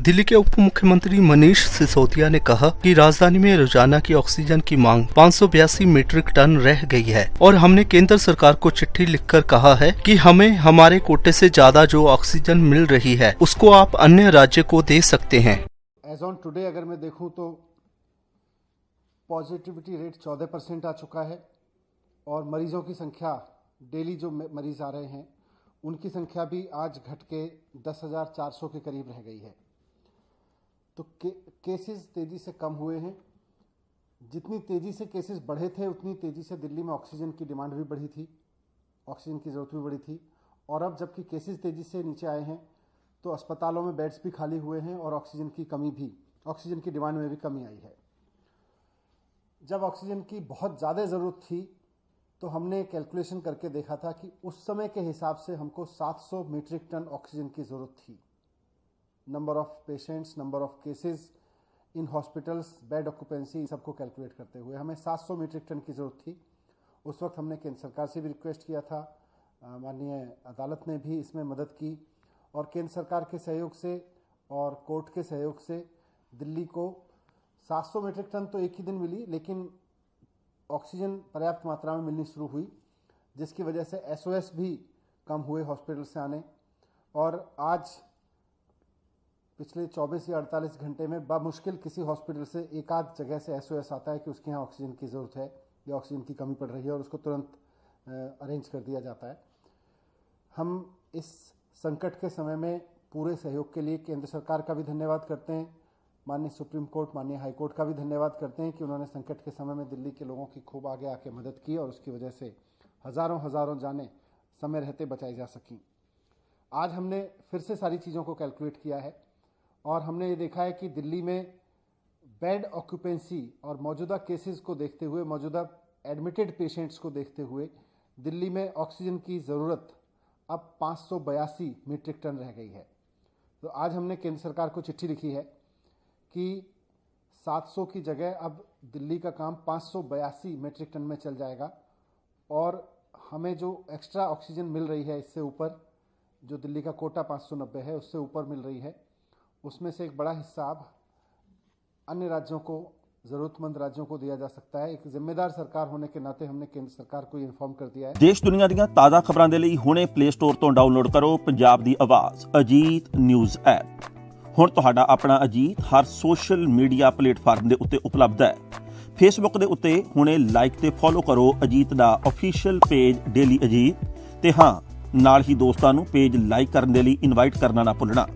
दिल्ली के उप मुख्यमंत्री मनीष सिसोदिया ने कहा कि राजधानी में रोजाना की ऑक्सीजन की मांग 582 मीट्रिक टन रह गई है और हमने केंद्र सरकार को चिट्ठी लिखकर कहा है कि हमें हमारे कोटे से ज्यादा जो ऑक्सीजन मिल रही है उसको आप अन्य राज्य को दे सकते हैं। एज ऑन टुडे अगर मैं देखूं तो पॉजिटिविटी रेट 14% आ चुका है और मरीजों की संख्या डेली जो मरीज आ रहे हैं उनकी संख्या भी आज घट के 10,400 के करीब रह गई है। तो केसेस तेजी से कम हुए हैं। जितनी तेजी से केसेस बढ़े थे उतनी तेजी से दिल्ली में ऑक्सीजन की डिमांड भी बढ़ी थी, ऑक्सीजन की ज़रूरत भी बढ़ी थी। और अब जबकि केसेस तेजी से नीचे आए हैं तो अस्पतालों में बेड्स भी खाली हुए हैं और ऑक्सीजन की डिमांड में भी कमी आई है। जब ऑक्सीजन की बहुत ज़्यादा ज़रूरत थी तो हमने कैलकुलेशन करके देखा था कि उस समय के हिसाब से हमको 700 मीट्रिक टन ऑक्सीजन की ज़रूरत थी। Number of patients, number of cases in hospitals, bed occupancy, सबको कैलकुलेट करते हुए हमें 700 मीट्रिक टन की ज़रूरत थी। उस वक्त हमने केंद्र सरकार से भी रिक्वेस्ट किया था, माननीय अदालत ने भी इसमें मदद की और केंद्र सरकार के सहयोग से और कोर्ट के सहयोग से दिल्ली को 700 मीट्रिक टन तो एक ही दिन मिली, लेकिन ऑक्सीजन पर्याप्त मात्रा में मिलनी शुरू हुई, जिसकी वजह से एसओएस भी कम हुए हॉस्पिटल से आने। और आज पिछले 24 या 48 घंटे में बामुश्किल किसी हॉस्पिटल से एक आध जगह से एसओएस आता है कि उसके यहाँ ऑक्सीजन की ज़रूरत है या ऑक्सीजन की कमी पड़ रही है और उसको तुरंत अरेंज कर दिया जाता है। हम इस संकट के समय में पूरे सहयोग के लिए केंद्र सरकार का भी धन्यवाद करते हैं, माननीय सुप्रीम कोर्ट, माननीय हाई कोर्ट का भी धन्यवाद करते हैं कि उन्होंने संकट के समय में दिल्ली के लोगों की खूब आगे आके मदद की और उसकी वजह से हज़ारों जानें समय रहते बचाई जा सकें। आज हमने फिर से सारी चीज़ों को कैलकुलेट किया है और हमने ये देखा है कि दिल्ली में बेड ऑक्यूपेंसी और मौजूदा केसेस को देखते हुए, मौजूदा एडमिटेड पेशेंट्स को देखते हुए दिल्ली में ऑक्सीजन की ज़रूरत अब 582 मीट्रिक टन रह गई है। तो आज हमने केंद्र सरकार को चिट्ठी लिखी है कि 700 की जगह अब दिल्ली का काम 582 मीट्रिक टन में चल जाएगा और हमें जो एक्स्ट्रा ऑक्सीजन मिल रही है इससे ऊपर, जो दिल्ली का कोटा 590 है उससे ऊपर मिल रही है, उसमें से एक बड़ा हिस्सा अब अन्य राज्यों को, ज़रूरतमंद राज्यों को दिया जा सकता है। एक जिम्मेदार सरकार होने के नाते हमने केंद्र सरकार को इन्फॉर्म कर दिया है। देश दुनिया ਦੀਆਂ ਤਾਜ਼ਾ ਖਬਰਾਂ ਦੇ ਲਈ ਹੁਣੇ ਪਲੇ ਸਟੋਰ ਤੋਂ ਡਾਊਨਲੋਡ ਕਰੋ ਪੰਜਾਬ ਦੀ ਆਵਾਜ਼ ਅਜੀਤ ਨਿਊਜ਼ ਐਪ। ਹੁਣ ਤੁਹਾਡਾ ਆਪਣਾ ਅਜੀਤ ਹਰ ਸੋਸ਼ਲ ਮੀਡੀਆ ਪਲੇਟਫਾਰਮ ਦੇ ਉੱਤੇ ਉਪਲਬਧ ਹੈ। ਫੇਸਬੁੱਕ ਦੇ ਉੱਤੇ ਹੁਣੇ ਲਾਈਕ ਤੇ ਫੋਲੋ ਕਰੋ ਅਜੀਤ ਦਾ ਅਫੀਸ਼ੀਅਲ ਪੇਜ ਡੇਲੀ ਅਜੀਤ ਤੇ ਹਾਂ ਨਾਲ ਹੀ ਦੋਸਤਾਂ ਨੂੰ ਪੇਜ ਲਾਈਕ ਕਰਨ ਦੇ ਲਈ ਇਨਵਾਈਟ ਕਰਨਾ ਨਾ ਭੁੱਲਣਾ।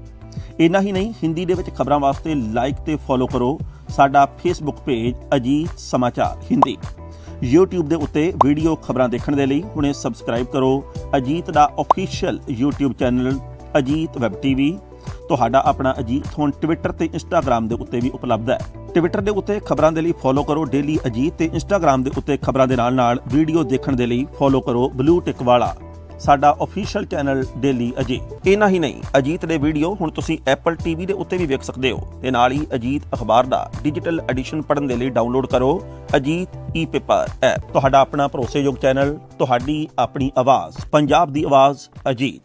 इन्ना ही नहीं, हिंदी दे विच खबरां वास्ते लाइक ते फॉलो करो साडा फेसबुक पेज अजीत समाचार हिंदी। यूट्यूब दे उत्ते वीडियो खबरां देखण दे लई हुणे सबसक्राइब करो अजीत दा official YouTube channel Ajit web TV. तुहाडा अपना अजीत हुण ट्विटर ते इंस्टाग्राम दे उत्ते भी उपलब्ध है। ट्विटर दे उत्ते खबरां दे लई फॉलो करो डेली अजीत ते इंस्टाग्राम दे उत्ते खबरां दे नाल वीडियो देखण दे लई फॉलो करो ब्लू टिक वाला ਸਾਡਾ ਅਫੀਸ਼ੀਅਲ ਚੈਨਲ ਡੇਲੀ ਅਜੀਤ। ਇਹਨਾਂ ਹੀ ਨਹੀਂ, ਅਜੀਤ ਦੇ ਵੀਡੀਓ ਹੁਣ ਤੁਸੀਂ ਐਪਲ ਟੀਵੀ ਦੇ ਉੱਤੇ ਵੀ ਵੇਖ ਸਕਦੇ ਹੋ ਤੇ ਨਾਲ ਹੀ ਅਜੀਤ ਅਖਬਾਰ ਦਾ ਡਿਜੀਟਲ ਐਡੀਸ਼ਨ ਪੜ੍ਹਨ ਦੇ ਲਈ ਡਾਊਨਲੋਡ ਕਰੋ ਅਜੀਤ ਈ-ਪੇਪਰ ਐਪ। ਤੁਹਾਡਾ ਆਪਣਾ ਭਰੋਸੇਯੋਗ ਚੈਨਲ, ਤੁਹਾਡੀ ਆਪਣੀ ਆਵਾਜ਼, ਪੰਜਾਬ ਦੀ ਆਵਾਜ਼ ਅਜੀਤ।